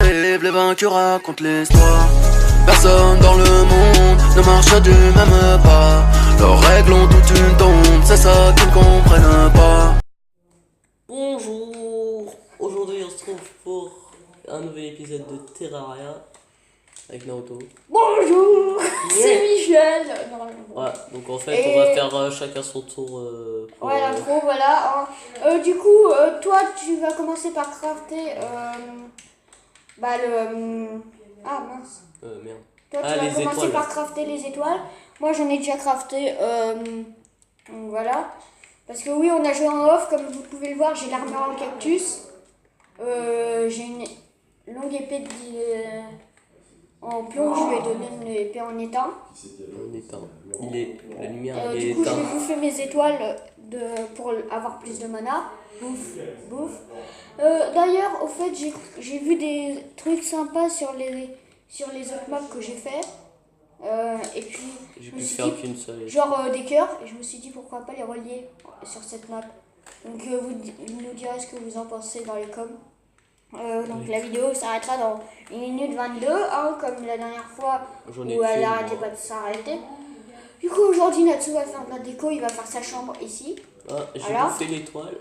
Vive les vaincus racontent l'histoire. Personne dans le monde ne marche du même pas. Leurs règles ont toute une tombe, c'est ça qu'ils ne comprennent pas. Bonjour. Aujourd'hui on se trouve pour un nouvel épisode de Terraria avec Naruto. Bonjour, c'est Michel. Ouais, donc en fait on va faire chacun son tour. Ouais, l'intro, voilà. Du coup, toi tu vas commencer par crafter Ah mince. Merde. Toi tu vas commencer par crafter les étoiles. Moi j'en ai déjà crafté. Donc voilà. Parce que oui, on a joué en off, comme vous pouvez le voir, j'ai l'armure en cactus. J'ai une longue épée en plomb, je lui ai donné une épée en éteint. En éteint. La lumière est Du coup, éteinte. je vais bouffer mes étoiles pour avoir plus de mana. Bouffe. D'ailleurs, au fait, j'ai vu des trucs sympas sur les autres maps que j'ai fait. Et puis, J'ai pu faire qu'une seule. Genre des cœurs. Et je me suis dit pourquoi pas les relier sur cette map. Donc, vous nous direz ce que vous en pensez dans les coms. Donc la vidéo s'arrêtera dans 1 minute 22, hein, comme la dernière fois où elle n'arrêtait pas de s'arrêter. Du coup, aujourd'hui, Natsu va faire de la déco, il va faire sa chambre ici. Ah, j'ai bouffé l'étoile.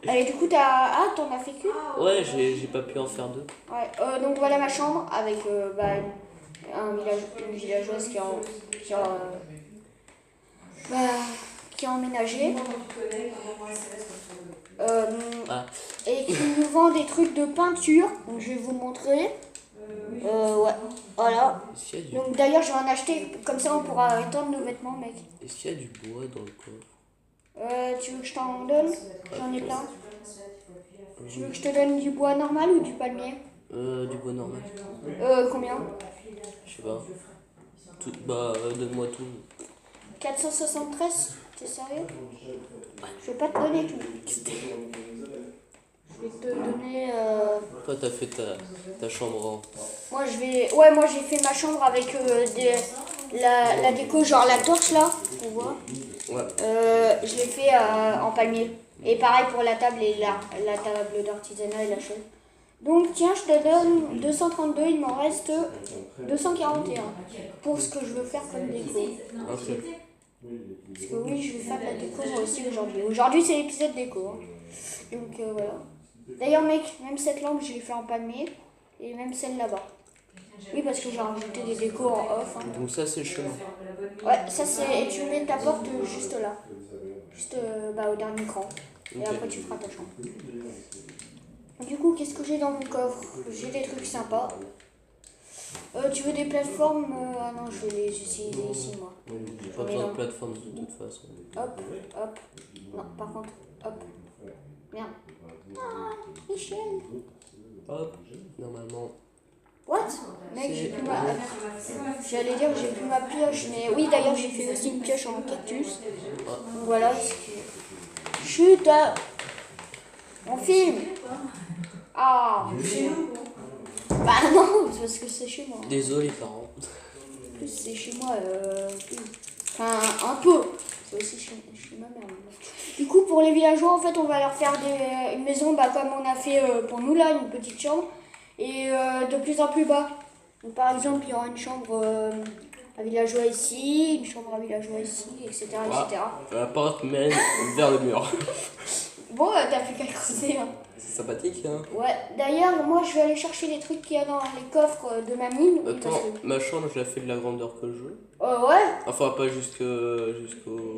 Et du coup, t'en as fait qu'une? Ouais, j'ai pas pu en faire deux. Ouais, donc voilà ma chambre avec une villageoise qui a emménagé. Et qui nous vend des trucs de peinture. Donc je vais vous montrer. Ouais, voilà. Donc d'ailleurs je vais en acheter, comme ça on pourra étendre nos vêtements, mec. Est-ce qu'il y a du bois dans le coffre? Tu veux que je t'en donne? J'en ai plein. Tu veux que je te donne du bois normal ou du palmier? Du bois normal. Combien? Je sais pas. Donne-moi tout. 473? T'es sérieux? Je vais pas te donner tout. Je vais te donner. Toi, t'as fait ta chambre. Moi, j'ai fait ma chambre avec la déco, genre la torche là, on voit. Ouais. Je l'ai fait en palmier. Et pareil pour la table et la table d'artisanat et la chaise. Donc, tiens, je te donne 232, il m'en reste 241 pour ce que je veux faire comme déco. Ok. Parce que oui, je vais faire de la déco moi aussi aujourd'hui. Aujourd'hui, c'est l'épisode déco. Hein. Donc, voilà. D'ailleurs, mec, même cette lampe, je l'ai fait en palmier. Et même celle là-bas. Oui, parce que j'ai rajouté des décos en off. Hein. Donc ça, c'est le chemin. Ouais, ça c'est... Et tu mets ta porte juste là. Juste au dernier cran. Et après, tu feras ta chambre. Du coup, qu'est-ce que j'ai dans mon coffre? J'ai des trucs sympas. Tu veux des plateformes? Ah non, je vais les utiliser ici, moi. J'ai pas besoin de plateforme de toute façon. Hop. Non, par contre, hop. Merde. Ah, Michel. Hop, normalement. What? Mec, j'ai plus ma... J'allais dire que j'ai plus ma pioche, mais oui, d'ailleurs, j'ai fait aussi une pioche en cactus. Donc voilà. Chut! On filme! Ah! Bah non, c'est parce que c'est chez moi. Désolé, parents. En plus, c'est chez moi. Enfin, un peu. C'est aussi chez ma mère. Du coup, pour les villageois, en fait, on va leur faire une maison comme on a fait pour nous là, une petite chambre. Et de plus en plus bas. Donc, par exemple, il y aura une chambre à villageois ici, une chambre à villageois ici, etc. etc. La porte mène vers le mur. Bon, t'as plus qu'à creuser. Hein. C'est sympathique, hein. Ouais, d'ailleurs, moi je vais aller chercher les trucs qu'il y a dans les coffres de ma mine. Attends, ma chambre, je la fais de la grandeur que je veux. Ouais. Enfin, pas jusqu'au...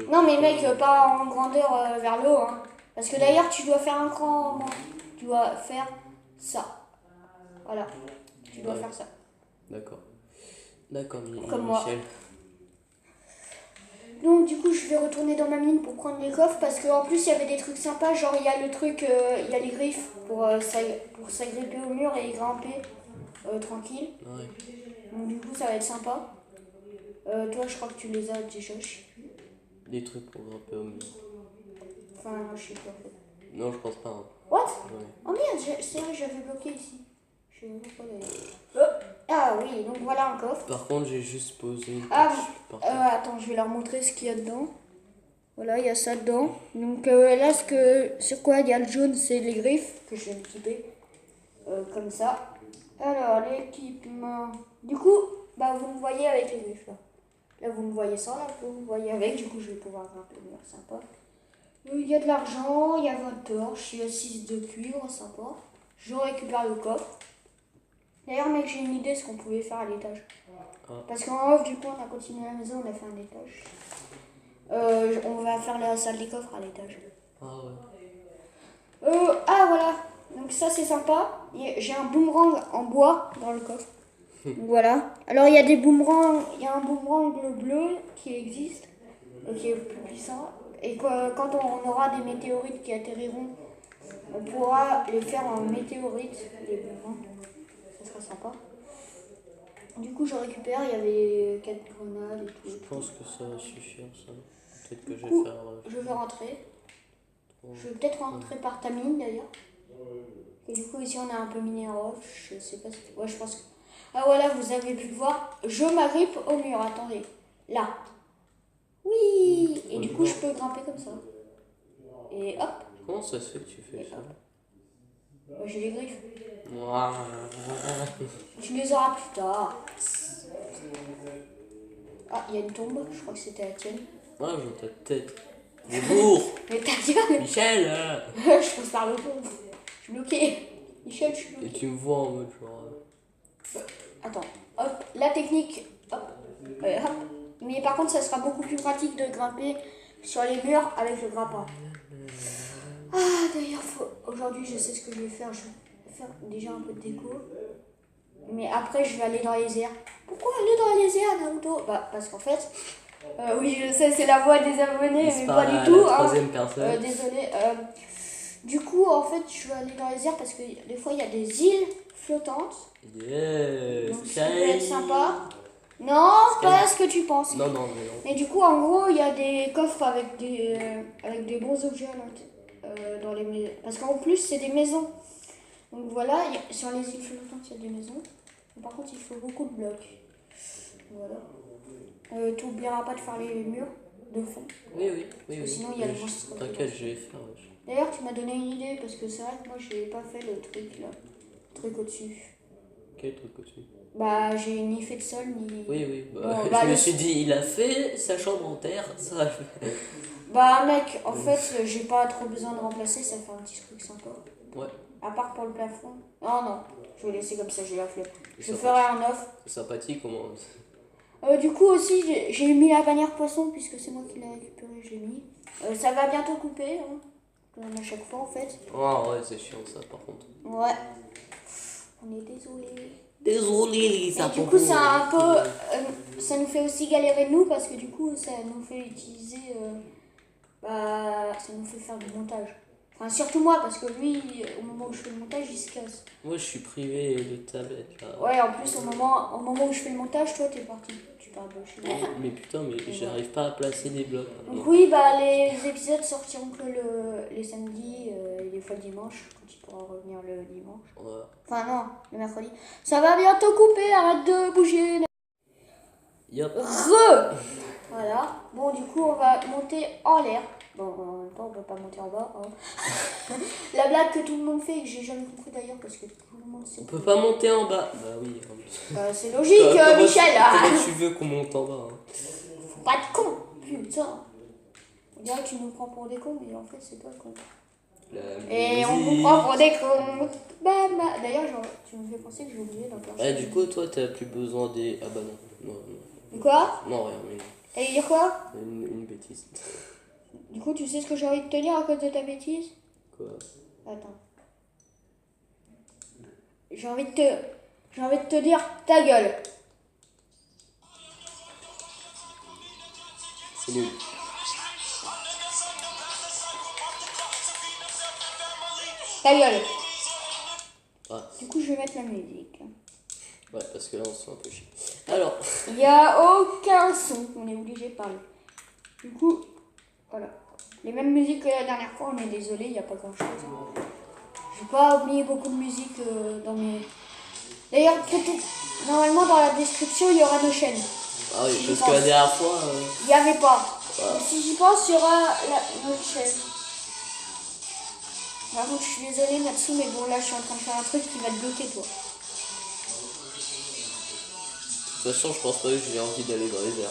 Non, mais mec, pas en grandeur vers le haut. Hein. Parce que d'ailleurs, tu dois faire un cran. Tu dois faire ça. Voilà. Tu dois faire ça. D'accord, Comme moi. Michel. Donc du coup je vais retourner dans ma mine pour prendre les coffres parce qu'en plus il y avait des trucs sympas, genre il y a le truc, il y a les griffes pour s'agripper au mur et grimper tranquille. Ouais. Donc du coup ça va être sympa. Toi je crois que tu les as déjà. Des trucs pour grimper au mur. Enfin je sais pas en fait. Non, je pense pas. Hein. What? Ouais. Oh merde, c'est vrai j'avais bloqué ici. Je sais même pas d'ailleurs. Ah oui, donc voilà un coffre. Par contre, j'ai juste posé une attends, je vais leur montrer ce qu'il y a dedans. Voilà, il y a ça dedans. Donc là, sur quoi il y a le jaune, c'est les griffes que je vais équiper. Comme ça. Alors, l'équipement. Du coup, bah, vous me voyez avec les griffes là. Là, vous me voyez sans, là, vous me voyez avec. Du coup, je vais pouvoir grimper le mur, sympa. Il y a de l'argent, il y a 20 torches, il y a 6 de cuivre, sympa. Je récupère le coffre. D'ailleurs, mec, j'ai une idée ce qu'on pouvait faire à l'étage. Parce qu'en off, du coup, on a continué la maison, on a fait un étage. On va faire la salle des coffres à l'étage. Ah ouais. Ah voilà, donc ça c'est sympa. J'ai un boomerang en bois dans le coffre. Donc voilà. Alors il y a des boomerangs, il y a un boomerang bleu qui existe, qui est plus puissant. Et quand on aura des météorites qui atterriront, on pourra les faire en météorites, les boomerangs. Ça sera sympa. Du coup je récupère, il y avait 4 grenades et tout. Je pense que ça va suffire ça. Peut-être que je Du coup, vais faire. je vais rentrer. Je vais peut-être rentrer par ta mine d'ailleurs. Et du coup ici on a un peu miné en off, je sais pas si... Ouais je pense que... Ah voilà, vous avez pu le voir, je m'agrippe au mur, attendez. Là. Oui. Et du coup je peux grimper comme ça. Et hop. Comment ça se fait que tu fais ça? Ouais, j'ai les griffes. Ouah. Tu les auras plus tard. Ah, il y a une tombe, je crois que c'était la tienne. Ah, j'ai ta tête. Des bourres. Mais ta gueule. Michel Je pose par le pont. Je suis bloqué. Michel, je suis bloqué. Et tu me vois en mode genre... Attends, hop, la technique, hop, hop. Mais par contre, ça sera beaucoup plus pratique de grimper sur les murs avec le grappin. Ah, d'ailleurs, aujourd'hui, je sais ce que je vais faire. Je vais faire déjà un peu de déco. Mais après, je vais aller dans les airs. Pourquoi aller dans les airs, Naruto? Bah, parce qu'en fait, oui, je sais, c'est la voix des abonnés, mais pas du tout. La troisième personne. Désolé. Du coup, en fait, je vais aller dans les airs parce que des fois, il y a des îles flottantes. Yes. Donc ça peut être sympa. Non, pas ce que tu penses. Non, non, mais non. Mais du coup, en gros, il y a des coffres avec des bons objets à l'intérieur. Dans les maisons. Parce qu'en plus, c'est des maisons. Donc voilà, sur les îles flottantes, il y a des maisons. Mais par contre, il faut beaucoup de blocs. Voilà. Tu n'oublieras pas de faire les murs de fond. Oui. Sinon, il y a le monstre. T'inquiète, je vais faire. D'ailleurs, tu m'as donné une idée parce que c'est vrai que moi, j'ai pas fait le truc là. Le truc au-dessus. Quel truc au-dessus? Bah, j'ai ni fait de sol, ni... Oui. Bah, Bon, je me suis dit, il a fait sa chambre en terre, ça. Bah, mec, en fait, j'ai pas trop besoin de remplacer, ça fait un petit truc sympa. Ouais. À part pour le plafond. Non, je vais laisser comme ça, j'ai la flemme. Je ferai un off. C'est sympathique, comment. Du coup, aussi, j'ai mis la bannière poisson, puisque c'est moi qui l'ai récupérée, j'ai mis. Ça va bientôt couper, hein, comme à chaque fois, en fait. Ah ouais, c'est chiant ça, par contre. Ouais. On est désolé. Désolé, les Et du coup, c'est un peu... ça nous fait aussi galérer nous, parce que du coup, ça nous fait utiliser... ça nous fait faire du montage. Enfin, surtout moi, parce que lui, au moment où je fais le montage, il se casse. Moi, je suis privé de tablette, là. Ouais, en plus, au moment où je fais le montage, toi, t'es parti. Tu pars de chez moi. Mais putain, mais j'arrive pas à placer des blocs. Donc oui, les épisodes sortiront que les samedis et des fois le dimanche, quand il pourra revenir le dimanche. Ouais. Enfin non, le mercredi. Ça va bientôt couper, arrête de bouger. Yep. Voilà. Bon, du coup, on va monter en l'air. Bon, en même temps, on peut pas monter en bas. Hein. La blague que tout le monde fait, et que j'ai jamais compris d'ailleurs, parce que tout le monde sait. On peut pas monter en bas. Bah oui. C'est logique, Comment Michel. Comment tu veux qu'on monte en bas, hein? Faut pas être con, putain. On dirait que tu nous prends pour des cons, mais en fait, c'est toi le con. Et on vous prend pour des cons. D'ailleurs, tu me fais penser que j'ai oublié d'enclencher. Du coup, toi, t'as plus besoin des... Ah bah non. Quoi? Non, rien, mais non. Et dire quoi? Une bêtise. Du coup, tu sais ce que j'ai envie de te dire à cause de ta bêtise? Quoi? Attends. J'ai envie de te dire ta gueule. C'est nul. Ta gueule. Ah. Du coup, je vais mettre la musique. Ouais, parce que là, on se fait un peu chier. Alors. Il n'y a aucun son. On est obligé de parler. Du coup, voilà. Les mêmes musiques que la dernière fois, on est désolé, il n'y a pas grand chose. Je vais pas oublier beaucoup de musique dans mes... D'ailleurs, normalement dans la description, il y aura nos chaînes. Ah oui, parce que la dernière fois... Il n'y avait pas. Si j'y pense, il y aura notre chaîne. Par contre, je suis désolée Natsu, mais bon là, je suis en train de faire un truc qui va te bloquer, toi. toute façon, je pense pas que j'ai envie d'aller dans les airs.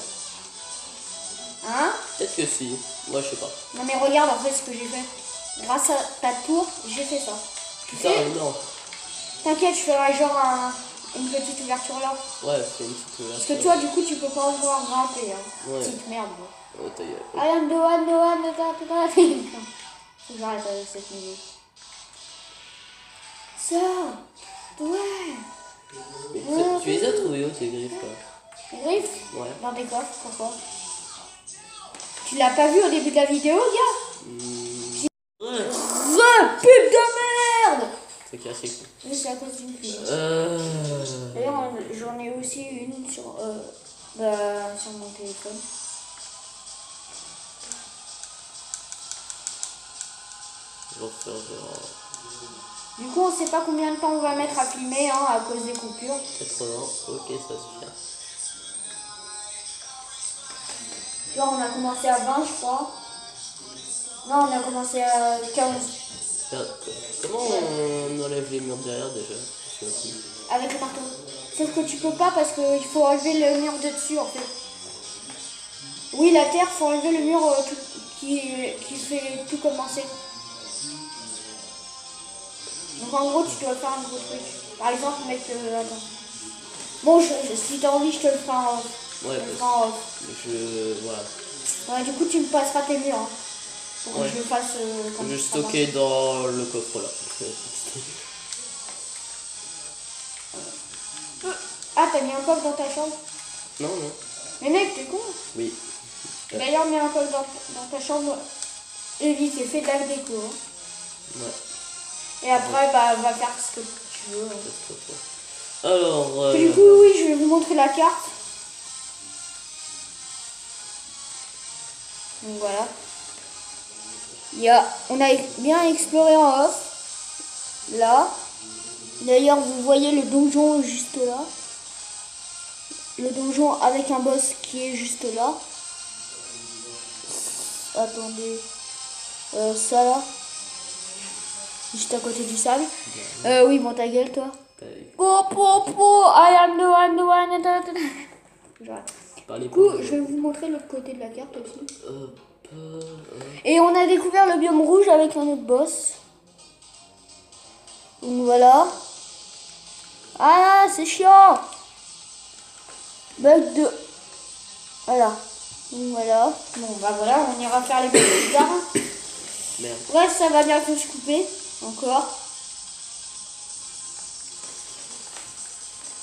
Hein? Peut-être que si. Moi, je sais pas. Non mais regarde en fait ce que j'ai fait. Grâce à ta tour, j'ai fait ça. Tu Putain, sais? non. T'inquiète, je ferai genre une petite ouverture là. Ouais, c'est une petite ouverture. Parce que toi, du coup, tu peux pas encore grimper. Hein. Ouais. Petite merde. Oh, ta gueule. I am the one, the one, the one, the one. Faut que j'arrête avec cette musique. Ça. Ouais. Mais tu les as trouvés où tes griffes là? Les griffes? Ouais. Dans des coffres, pourquoi? Tu l'as pas vu au début de la vidéo, gars? Ouais. Pub de merde! C'est cassé quoi. Oui, c'est à cause d'une pub. D'ailleurs, j'en ai aussi une sur mon téléphone. Je vais refaire genre Du coup, on sait pas combien de temps on va mettre à filmer hein, à cause des coupures. 80. Ok, ça suffit. Genre, on a commencé à 20, je crois. Non, on a commencé à 15. Comment on enlève les murs derrière déjà? Je sais pas. Avec le marteau. Sauf que tu peux pas parce qu'il faut enlever le mur de dessus en fait. Oui, la terre, faut enlever le mur qui fait tout commencer. Donc en gros, tu dois faire un gros truc. Par exemple, mettre attends. Bon, si t'as envie, je te le ferai en off. Ouais, voilà. Ouais, du coup, tu me passeras tes murs. Hein, pour que je le fasse quand Je vais tu seras stocker parti. dans le coffre là. Ah, t'as mis un coffre dans ta chambre? Non, non. Mais mec, t'es con. Oui. D'ailleurs, mets un coffre dans ta chambre. Et vite, et fais de la déco. Hein. Ouais. Et après, bah, va faire ce que tu veux. Hein. Alors. Du coup, oui, je vais vous montrer la carte. Donc voilà. On a bien exploré en off. Là. D'ailleurs, vous voyez le donjon juste là. Le donjon avec un boss qui est juste là. Attendez. Ça là. Juste à côté du sable. Oui, bon, ta gueule, toi. I am the one. Du coup, je vais vous montrer l'autre côté de la carte aussi. Et on a découvert le biome rouge avec un autre boss. Donc voilà. Ah, c'est chiant. Bug 2. Voilà. Donc voilà. Bon, bah voilà, on ira faire les bugs plus tard. Merde. Bref, ça va bientôt se couper. Encore.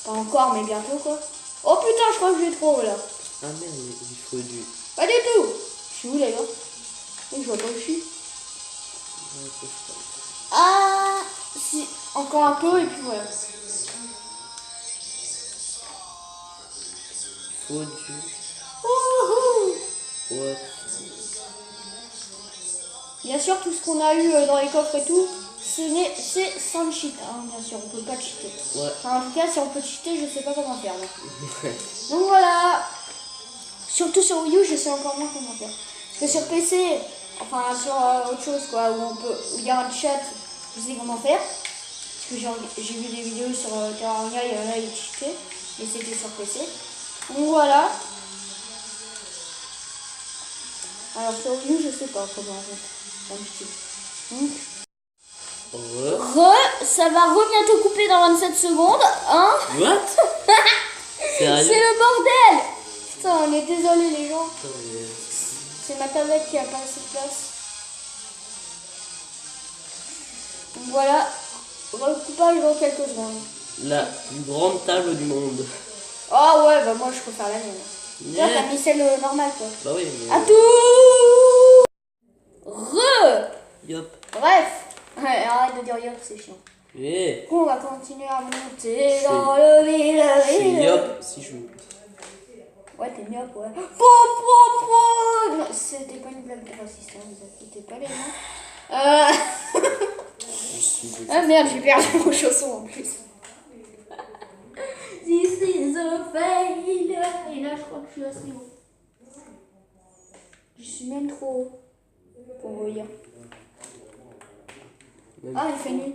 Pas encore, mais bientôt quoi. Oh putain, je crois que j'ai trop là. Ah merde, il faut du. Pas du tout. Je suis où d'ailleurs? Je vois pas où je suis. Ah, si. Encore un peu et puis voilà. Faut du. Wouhou. What? Bien sûr, tout ce qu'on a eu dans les coffres et tout, c'est sans cheat. Hein, bien sûr, on peut pas cheater. Ouais. Enfin, en tout cas, si on peut cheater, je sais pas comment faire. Là. Donc voilà. Surtout sur Wii U, je sais encore moins comment faire. Parce que sur PC, enfin sur autre chose quoi, où il y a un chat, je sais comment faire. Parce que j'ai vu des vidéos sur Terraria, il y en a qui cheataient, mais c'était sur PC. Donc voilà. Alors sur Wii U, je sais pas comment faire. Donc, ça va bientôt couper dans 27 secondes, hein? What? C'est le bordel! Putain, on est désolé les gens. Attends, C'est ma tablette qui a pas assez de place. Donc voilà, recoupage dans quelques secondes. la plus grande table du monde. Ah ouais, bah moi je préfère la mienne. Toi t'as mis celle normale quoi. Bah oui, mais. À tout. Yop. Bref, ouais, arrête de dire yop, c'est chiant. Yeah. Du coup, on va continuer à monter dans le Je suis ville. yop si je veux. Ouais, t'es myope, ouais. Non, c'était pas une blague raciste, hein, vous inquiétez pas les gens. Je suis Ah merde, j'ai perdu mon chausson en plus. This is a fail. Et là, je crois que je suis assez haut. Je suis même trop haut. Pour vous dire. Ah, il fait nuit.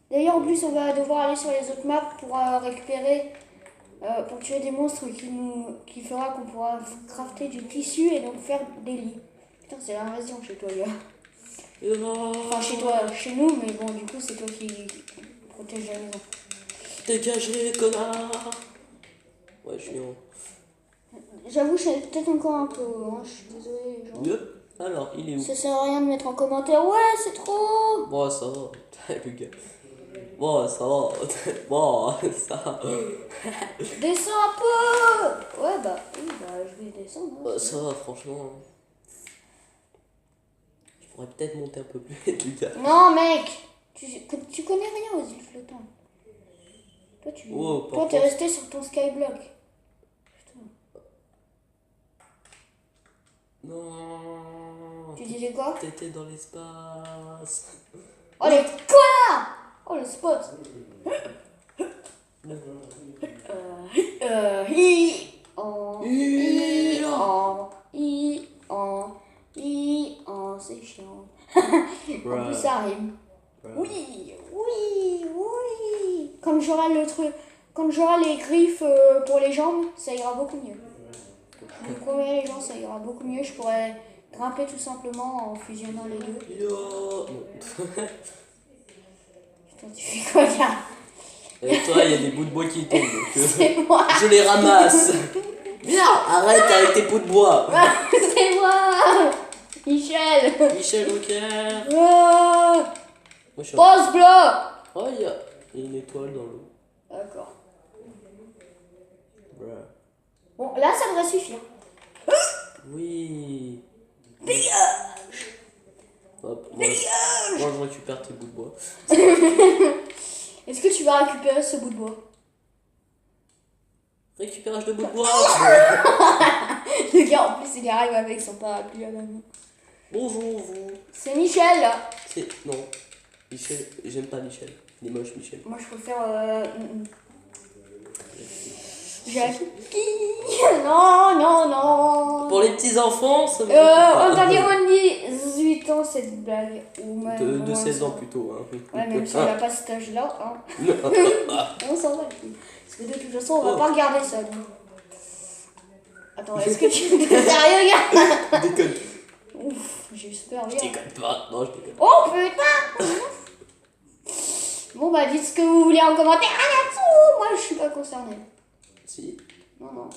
D'ailleurs, en plus, on va devoir aller sur les autres maps pour récupérer pour tuer des monstres qui fera qu'on pourra crafter du tissu et donc faire des lits. Putain, c'est l'invasion chez toi, gars. Enfin, chez toi, chez nous, mais bon, du coup, c'est toi qui protège la maison. Dégagez, connard. Ouais, je suis en... J'avoue, je suis peut-être encore un peu, hein, je suis désolée, les gens. Alors, il est où? Ça sert à rien de mettre en commentaire, ouais, c'est trop. Bon, ça va. Le gars. Bon, ça va. Bon, ça va. Descends un peu. Ouais, bah, oui, bah, je vais descendre. Hein, Ça va, franchement. Je pourrais peut-être monter un peu plus vite, le gars. Non, mec, tu connais rien aux îles flottantes. Toi, t'es resté sur ton skyblock. Putain. Non. Tu disais quoi? T'étais dans l'espace. Oh, les connards. Oh, le spot. C'est chiant. En plus, ça rime. Oui. Quand j'aurai le truc, quand j'aurai les griffes pour les jambes, ça ira beaucoup mieux. Je vous promets, les gens, ça ira beaucoup mieux. Je pourrais grimper tout simplement en fusionnant les deux. Yo. Putain, tu fais quoi, là? Et toi, il y a des bouts de bois qui tombent. Donc, C'est moi. je les ramasse. Viens, arrête avec tes bouts de bois. C'est moi. Michel. Michel Drucker. Moi, Moi, je suis... Pose bloc. Oh, il y a une étoile dans l'eau. D'accord. Bruh. Bon, là, ça devrait suffire. Oui. Dégage. Hop, moi, je récupère tes bouts de bois. Est-ce que tu vas récupérer ce bout de bois? Récupérage de bouts de bois. Le gars, en plus, il arrive avec son parapluie à la main. Bonjour, vous. C'est Michel, là. C'est... Non. Michel, j'aime pas Michel. Il est moche, Michel. Moi, je préfère... Jackie. Non. Pour les petits enfants, ça me On t'a dit moins de 18 ans, cette blague. Ou même de 16 ans plutôt. Hein. Ouais, même si on n'a pas cet âge-là. Hein. On s'en va. Parce que de toute façon, on va pas regarder ça. Donc. Attends, est-ce que tu es sérieux, gars? Déconne. Ouf, j'ai eu super Je bien. déconne pas. Non, je déconne. Oh putain. Bon, bah, dites ce que vous voulez en commentaire. Rien dessous. Moi, je suis pas concernée. Si. Non.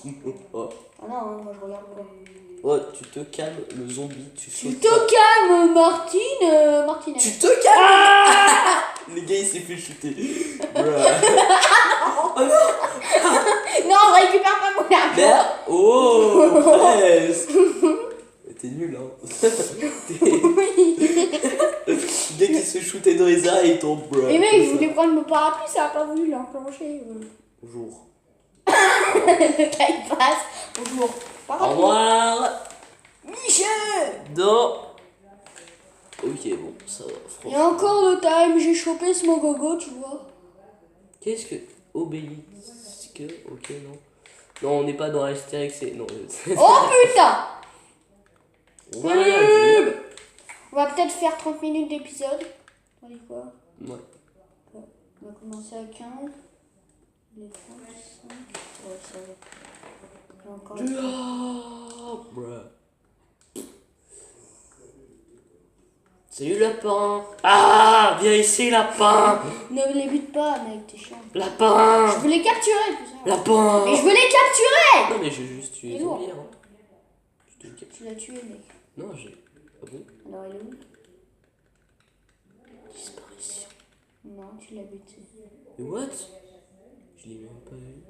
Oh. Ah non, moi, je regarde pas. Oh, tu te calmes, le zombie, tu Tu sautes te pas. calmes, Martinez. Tu te calmes. Le gars, il s'est fait shooter. Bruh. Non, on récupère pas mon argent. Merde. Oh, presque. T'es nul, hein. Le gars qui se shootait dans les airs et il tombe, bruh. Et mec, je voulais prendre mon parapluie, ça a pas voulu l'enclencher. Bonjour. Le gars, il passe. Bonjour. Au Parapluie. revoir. Michel. Non. Ok, bon, ça va. Il y a encore le time, j'ai chopé ce mogogo, tu vois. Qu'est-ce que... Obélisque. Ok, non. Non, on n'est pas dans Astérix, c'est... Non. Oh putain. On va rien dire. On va peut-être faire 30 minutes d'épisode. On dit quoi? Ouais. On va commencer à 15. Les 5. Ouais, ça va. Il y a encore Ah, bruh. Salut lapin. Ah, viens ici lapin. Ne les bute pas, mec, t'es chiant. Lapin. Je veux les capturer, putain. Lapin. Mais je veux les capturer. Non mais j'ai juste tué Il est les lourd. zombies, hein. Tu l'as tué, mec. Non, j'ai... Ah bon? Alors, il est où? Disparition. Non, tu l'as buté. Mais what? Je l'ai même pas vu.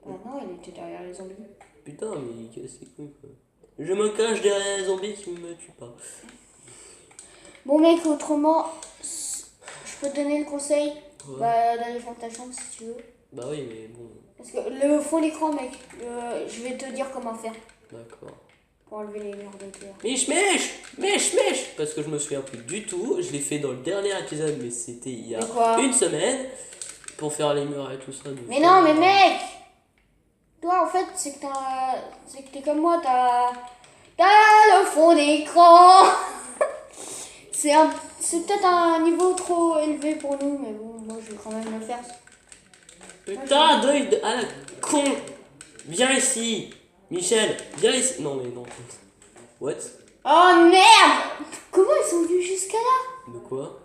Ah non, il était derrière les zombies. Putain, mais il casse les couilles, quoi. Je me cache derrière les zombies qui me tuent pas. Bon, mec, autrement, je peux te donner le conseil d'aller faire ta chambre si tu veux. Bah oui, mais bon... Parce que le fond d'écran, mec, je vais te dire comment faire D'accord. pour enlever les murs de terre. Mèche. Parce que je me souviens plus du tout. Je l'ai fait dans le dernier épisode, mais c'était il y a De quoi? une semaine. Pour faire les murs et tout ça. Mais non, mais mec! Toi, en fait, c'est que t'es comme moi, t'as le fond d'écran. C'est peut-être un niveau trop élevé pour nous, mais bon, moi je vais quand même le faire. Putain, deuil de... Ah, la con. Viens ici. Michel, viens ici. Non, mais non. What? Oh merde! Comment ils sont venus jusqu'à là? De quoi?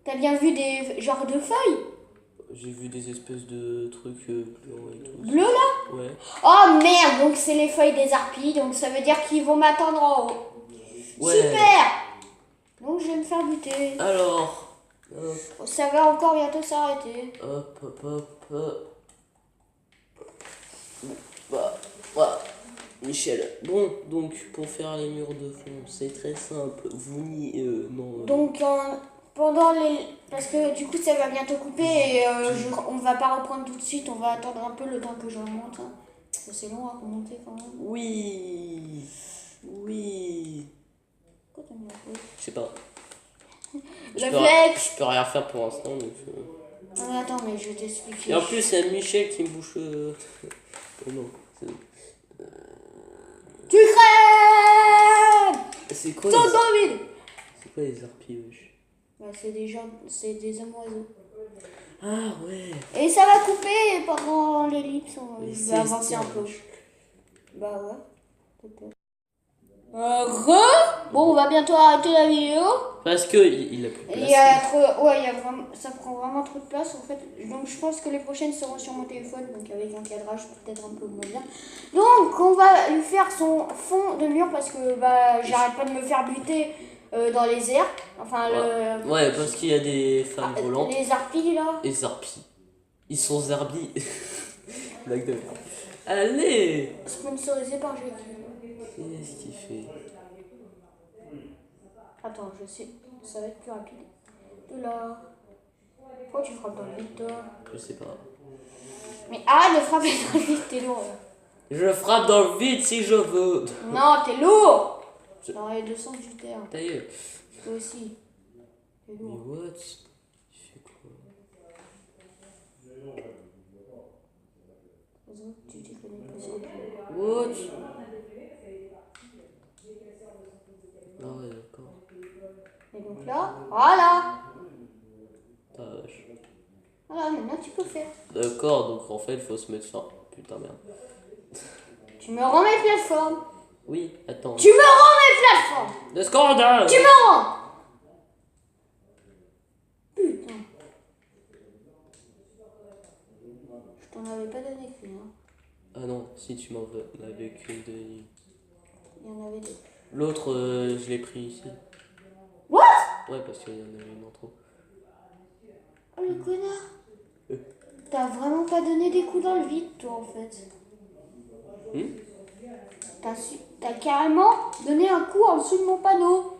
T'as bien vu des genres de feuilles? J'ai vu des espèces de trucs blancs et tout. Bleu là? Ouais. Oh merde! Donc c'est les feuilles des harpies, donc ça veut dire qu'ils vont m'attendre en haut. Ouais. Super! Donc je vais me faire buter. Alors. Ça va encore bientôt s'arrêter. Hop. Bah. Michel. Bon, donc pour faire les murs de fond, c'est très simple. Vous n'y. Non. Donc pendant les... Parce que du coup ça va bientôt couper et on va pas reprendre tout de suite, on va attendre un peu le temps que je remonte. Hein. C'est long à remonter quand même. Oui. Pourquoi t'as mis la faute? Je sais pas. Réflexe! Je peux rien faire pour l'instant. Donc, Non mais attends, mais je vais t'expliquer. Et en plus, c'est Michel qui me bouche. Oh non. Tu crèves! C'est quoi Saute dans le vide! C'est quoi les harpies, wesh? Bah, c'est des gens, c'est des hommes oiseaux. Ah ouais. Et ça va couper pendant l'ellipse, Mais je c'est vais avancer un peu. wesh. Bah ouais, peut-être. Bon, on va bientôt arrêter la vidéo. Parce que il a plus de place. Il y a trop, ouais, il y a vraiment, ça prend vraiment trop de place en fait. Donc je pense que les prochaines seront sur mon téléphone, donc avec un cadrage peut-être un peu moins bien. Donc on va lui faire son fond de mur parce que bah j'arrête pas de me faire buter dans les airs. Enfin Ouais, parce qu'il y a des femmes volantes. les harpies là. Et zarpies. Ils sont zarbies. Blague de merde. Allez. Sponsorisé par Jackie. Qu'est-ce qu'il fait? Attends, je sais, ça va être plus rapide. De là. Pourquoi tu frappes dans le vide, toi? Je sais pas. Mais arrête de frapper dans le vide, t'es lourd. Je frappe dans le vide si je veux. Non, t'es lourd. Dans les deux sens du terme. Ta gueule. Toi aussi. T'es Mais lourd. what? Tu fais quoi? Tu t'y connais pas sur le What? Ah ouais, d'accord. Et donc là, voilà. Ta vache. Voilà, maintenant tu peux faire. D'accord, donc en fait, il faut se mettre ça. Putain, merde. Tu me rends mes plateformes. Oui, attends. Tu me rends mes plateformes. Le scandale! Tu me rends. Putain. Je t'en avais pas donné qu'une. Hein. Ah non, si tu m'en veux, avec une de... Il y en avait deux. L'autre, je l'ai pris ici. What? Ouais, parce qu'il y en avait une en trop. Oh le connard. T'as vraiment pas donné des coups dans le vide, toi, en fait. T'as carrément donné un coup en dessous de mon panneau.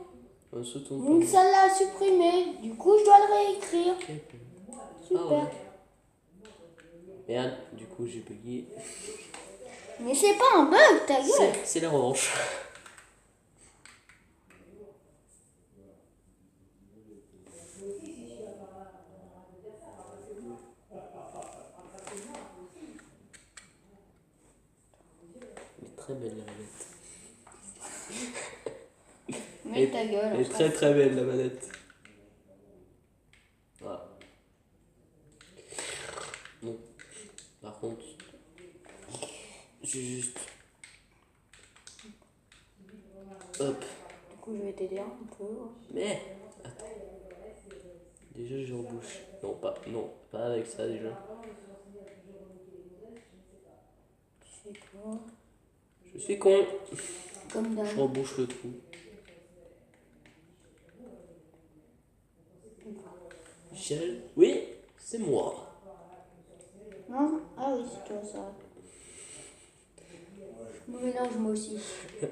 Un sauton. Donc ça l'a supprimé. Du coup, je dois le réécrire. Super. Ah ouais. Merde, du coup, j'ai bugué. Mais c'est pas un bug, ta gueule. C'est la revanche. Elle est très belle, la manette. Mais ta gueule. Elle est très très belle, la manette. Voilà. Bon. Par contre, j'ai juste... Hop. Du coup, je vais t'aider un peu. Mais... Attends. Déjà, je rebouche. Non, pas avec ça, déjà. Tu fais quoi? Je suis con. Comme d'hab. Je rebouche le trou. Michel? Oui, c'est moi. Non? Ah oui, c'est toi, ça. Je me mélange, moi aussi. Tu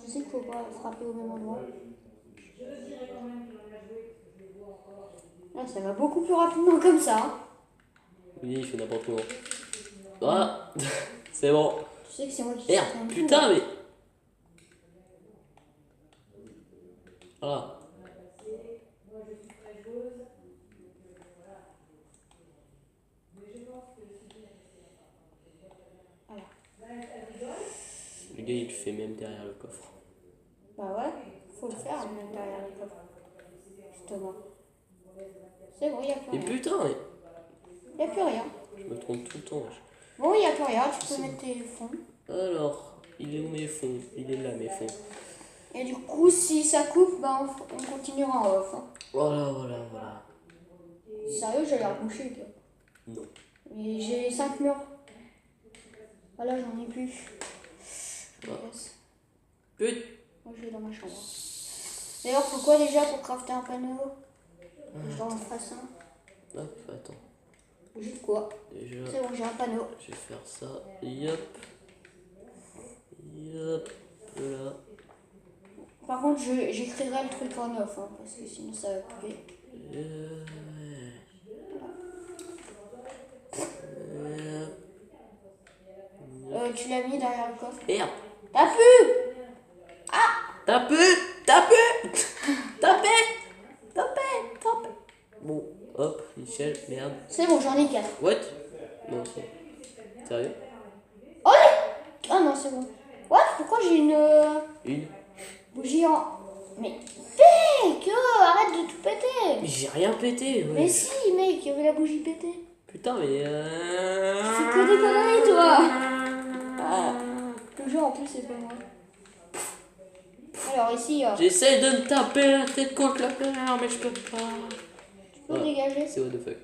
sais qu'il faut pas frapper au même endroit. Là, ça va beaucoup plus rapidement comme ça. Oui, il fait n'importe quoi. Ah, c'est bon. Tu sais que c'est moi qui Merde, fais un coup. putain, mais... Ah. Voilà. Le gars, il le fait même derrière le coffre. Bah ouais, Faut le faire, même derrière le coffre. Justement. C'est bon, il n'y a plus Et rien. putain, mais Il n'y a plus rien. je me trompe tout le temps. Wesh. Bon, il n'y a plus rien, tu peux mettre tes fonds. Alors, il est où mes fonds? Il est là mes fonds. Et du coup, si ça coupe, bah, on continuera en off. Hein. Voilà. Sérieux, j'ai l'air bouché. Quoi. Non. Mais j'ai 5 murs. Voilà, j'en ai plus. Je me Ah. laisse. Putain. Moi, je vais dans ma chambre. D'ailleurs, faut quoi déjà pour crafter un panneau? Je dois en fasse un. Hop, attends. J'ai quoi? Déjà, C'est bon, j'ai un panneau. je vais faire ça. Yop. Yop. Là. Par contre, j'écrirai le truc en off, hein, parce que sinon ça va couper. Tu l'as mis derrière le coffre. Merde. T'as pu! Tapé. Bon, hop, Michel, merde. C'est bon, j'en ai 4. What? Non, c'est... Sérieux? Ah non, c'est bon. What? Pourquoi j'ai une Une? bougie en... Mais mec, arrête de tout péter! Mais j'ai rien pété, ouais. Mais si, mec, il y avait la bougie pétée. Putain, mais... Tu fais que des conneries, toi! Ah, toujours en plus, c'est pas moi. Alors ici, J'essaie de me taper la tête contre la pierre, mais je peux pas. tu peux dégager. C'est what the fuck.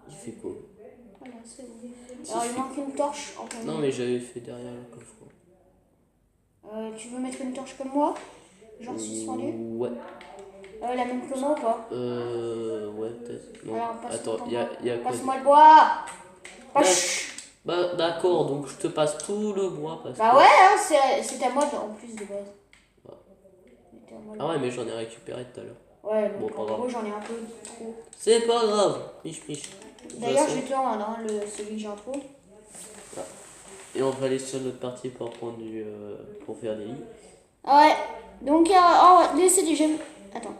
Il fait quoi? Voilà, c'est bon. Alors il manque une torche en plein Non, mais j'avais fait derrière le coffre. Tu veux mettre une torche comme moi? Genre suspendu? Ouais. La même que moi ou pas? Ouais, peut-être. Non. Alors, passe-moi Attends, ton y a quoi? Passe-moi le bois! Bah, d'accord, donc je te passe tout le bois parce Bah que... ouais, hein, c'est à moi en plus de base. Ah. C'était à moi, Ah ouais, mais j'en ai récupéré tout à l'heure. Ouais, Bon, donc pas en grave. gros j'en ai un peu trop. C'est pas grave. Mich. De toute D'ailleurs, façon. je vais te le rendre, hein, celui que j'ai en trop. Et on va aller sur notre partie pour prendre du... pour faire des lits. Ouais, donc laissez des j'aime. Attends.